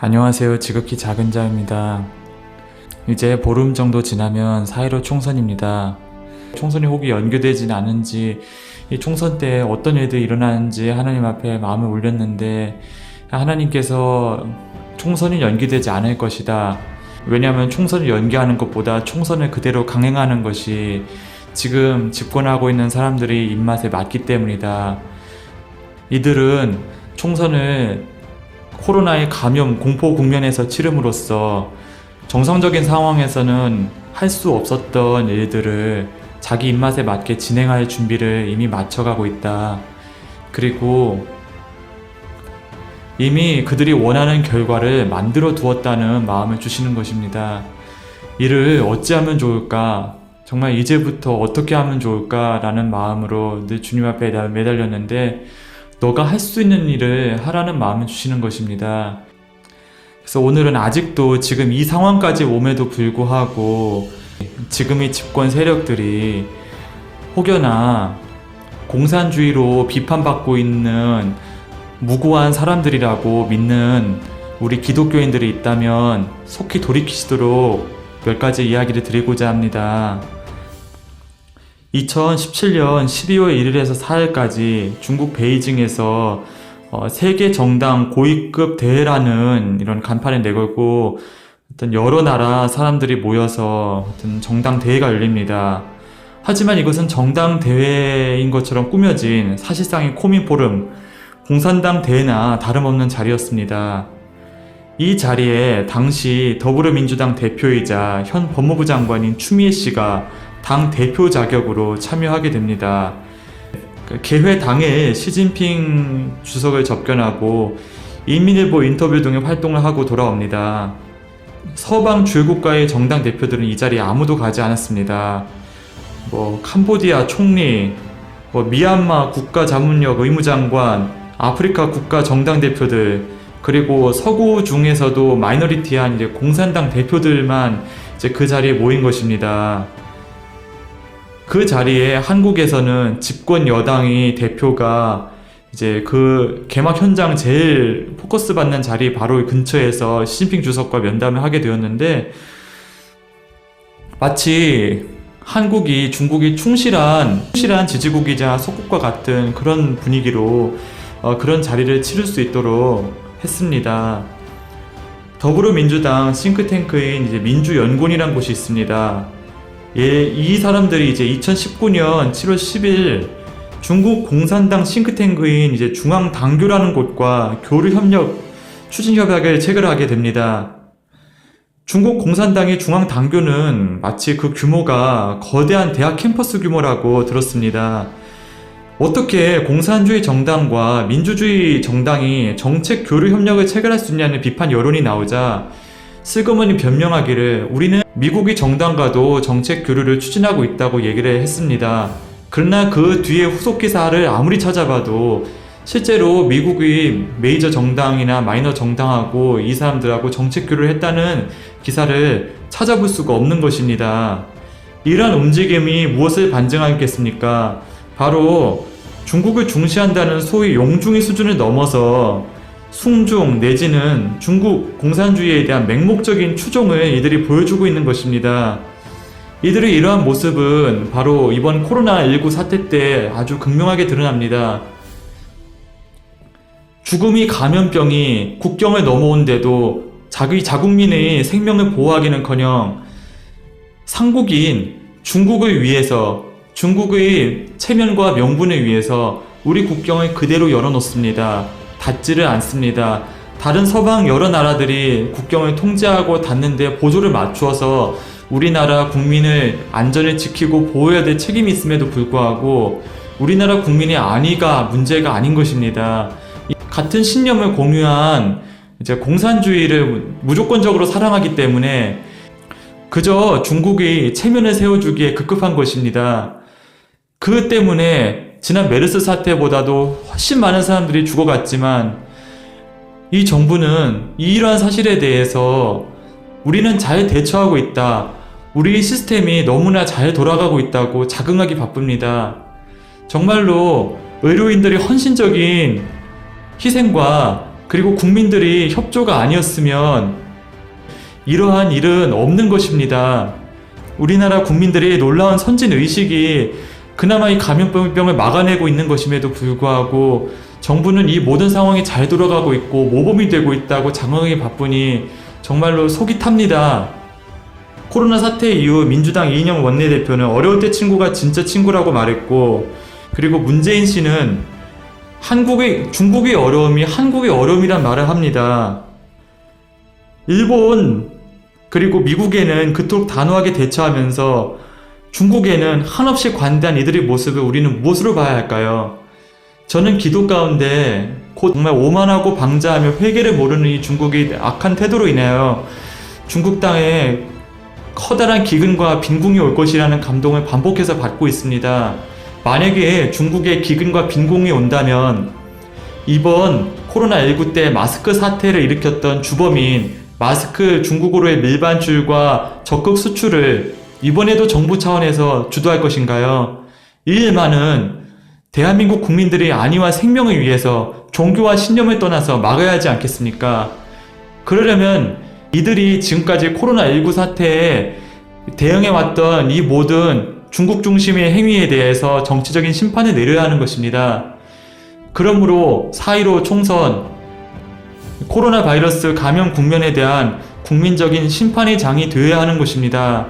안녕하세요. 지극히 작은 자입니다. 이제 보름 정도 지나면 4.15 총선입니다. 총선이 혹이 연기되진 않은지, 이 총선 때 어떤 일들이 일어나는지 하나님 앞에 마음을 올렸는데, 하나님께서 총선이 연기되지 않을 것이다. 왜냐하면 총선을 연기하는 것보다 총선을 그대로 강행하는 것이 지금 집권하고 있는 사람들의 입맛에 맞기 때문이다. 이들은 총선을 코로나의 감염 공포 국면에서 치름으로써 정상적인 상황에서는 할 수 없었던 일들을 자기 입맛에 맞게 진행할 준비를 이미 맞춰가고 있다. 그리고 이미 그들이 원하는 결과를 만들어 두었다는 마음을 주시는 것입니다. 이를 어찌하면 좋을까? 정말 이제부터 어떻게 하면 좋을까? 라는 마음으로 늘 주님 앞에 매달렸는데, 너가 할 수 있는 일을 하라는 마음을 주시는 것입니다. 그래서 오늘은 아직도 지금 이 상황까지 옴에도 불구하고 지금의 집권 세력들이 혹여나 공산주의로 비판받고 있는 무고한 사람들이라고 믿는 우리 기독교인들이 있다면 속히 돌이키시도록 몇 가지 이야기를 드리고자 합니다. 2017년 12월 1일에서 4일까지 중국 베이징에서 세계 정당 고위급 대회라는 이런 간판을 내걸고 어떤 여러 나라 사람들이 모여서 어떤 정당 대회가 열립니다. 하지만 이것은 정당 대회인 것처럼 꾸며진 사실상의 코민 포럼, 공산당 대회나 다름없는 자리였습니다. 이 자리에 당시 더불어민주당 대표이자 현 법무부 장관인 추미애 씨가 당 대표 자격으로 참여하게 됩니다. 개회 당일 시진핑 주석을 접견하고 인민일보 인터뷰 등의 활동을 하고 돌아옵니다. 서방 주요 국가의 정당 대표들은 이 자리에 아무도 가지 않았습니다. 캄보디아 총리, 미얀마 국가자문력 의무장관, 아프리카 국가 정당 대표들, 그리고 서구 중에서도 마이너리티한 이제 공산당 대표들만 이제 그 자리에 모인 것입니다. 그 자리에 한국에서는 집권 여당의 대표가 이제 그 개막 현장 제일 포커스 받는 자리 바로 근처에서 시진핑 주석과 면담을 하게 되었는데, 마치 한국이 중국이 충실한 지지국이자 속국과 같은 그런 분위기로 그런 자리를 치를 수 있도록 했습니다. 더불어민주당 싱크탱크인 이제 민주연구원이라는 곳이 있습니다. 이 사람들이 이제 2019년 7월 10일 중국 공산당 싱크탱크인 이제 중앙당교라는 곳과 교류협력 추진협약을 체결하게 됩니다. 중국 공산당의 중앙당교는 마치 그 규모가 거대한 대학 캠퍼스 규모라고 들었습니다. 어떻게 공산주의 정당과 민주주의 정당이 정책 교류 협력을 체결할 수 있냐는 비판 여론이 나오자 슬그머니 변명하기를 우리는 미국의 정당과도 정책 교류를 추진하고 있다고 얘기를 했습니다. 그러나 그 뒤에 후속 기사를 아무리 찾아봐도 실제로 미국의 메이저 정당이나 마이너 정당하고 이 사람들하고 정책 교류를 했다는 기사를 찾아볼 수가 없는 것입니다. 이러한 움직임이 무엇을 반증하겠습니까? 바로 중국을 중시한다는 소위 용중의 수준을 넘어서 숭중 내지는 중국 공산주의에 대한 맹목적인 추종을 이들이 보여주고 있는 것입니다. 이들의 이러한 모습은 바로 이번 코로나19 사태 때 아주 극명하게 드러납니다. 죽음이 감염병이 국경을 넘어온데도 자기 자국민의 생명을 보호하기는커녕 상국인 중국을 위해서, 중국의 체면과 명분을 위해서 우리 국경을 그대로 열어놓습니다. 닫지를 않습니다. 다른 서방 여러 나라들이 국경을 통제하고 닫는데 보조를 맞추어서 우리나라 국민을 안전을 지키고 보호해야 될 책임이 있음에도 불구하고 우리나라 국민의 안위가 문제가 아닌 것입니다. 같은 신념을 공유한 이제 공산주의를 무조건적으로 사랑하기 때문에 그저 중국의 체면을 세워주기에 급급한 것입니다. 그 때문에 지난 메르스 사태보다도 훨씬 많은 사람들이 죽어갔지만 이 정부는 이러한 사실에 대해서 우리는 잘 대처하고 있다, 우리 시스템이 너무나 잘 돌아가고 있다고 자긍하기 바쁩니다. 정말로 의료인들의 헌신적인 희생과 그리고 국민들이 협조가 아니었으면 이러한 일은 없는 것입니다. 우리나라 국민들이 놀라운 선진의식이 그나마 이 감염병을 막아내고 있는 것임에도 불구하고 정부는 이 모든 상황이 잘 돌아가고 있고 모범이 되고 있다고 장황하게 바쁘니 정말로 속이 탑니다. 코로나 사태 이후 민주당 이인영 원내대표는 어려울 때 친구가 진짜 친구라고 말했고, 그리고 문재인 씨는 중국의 어려움이 한국의 어려움이란 말을 합니다. 일본 그리고 미국에는 그토록 단호하게 대처하면서 중국에는 한없이 관대한 이들의 모습을 우리는 무엇으로 봐야 할까요? 저는 기도 가운데 곧 정말 오만하고 방자하며 회개를 모르는 이 중국의 악한 태도로 인하여 중국 땅에 커다란 기근과 빈궁이 올 것이라는 감동을 반복해서 받고 있습니다. 만약에 중국에 기근과 빈궁이 온다면 이번 코로나19 때 마스크 사태를 일으켰던 주범인 마스크 중국으로의 밀반출과 적극 수출을 이번에도 정부 차원에서 주도할 것인가요? 이 일만은 대한민국 국민들의 안위와 생명을 위해서 종교와 신념을 떠나서 막아야 하지 않겠습니까? 그러려면 이들이 지금까지 코로나19 사태에 대응해왔던 이 모든 중국 중심의 행위에 대해서 정치적인 심판을 내려야 하는 것입니다. 그러므로 4.15 총선, 코로나 바이러스 감염 국면에 대한 국민적인 심판의 장이 되어야 하는 것입니다.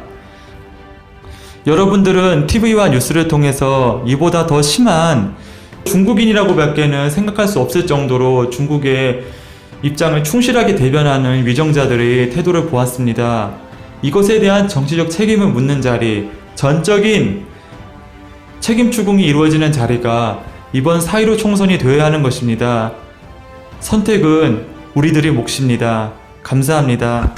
여러분들은 TV와 뉴스를 통해서 이보다 더 심한 중국인이라고 밖에는 생각할 수 없을 정도로 중국의 입장을 충실하게 대변하는 위정자들의 태도를 보았습니다. 이것에 대한 정치적 책임을 묻는 자리, 전적인 책임 추궁이 이루어지는 자리가 이번 4.15 총선이 되어야 하는 것입니다. 선택은 우리들의 몫입니다. 감사합니다.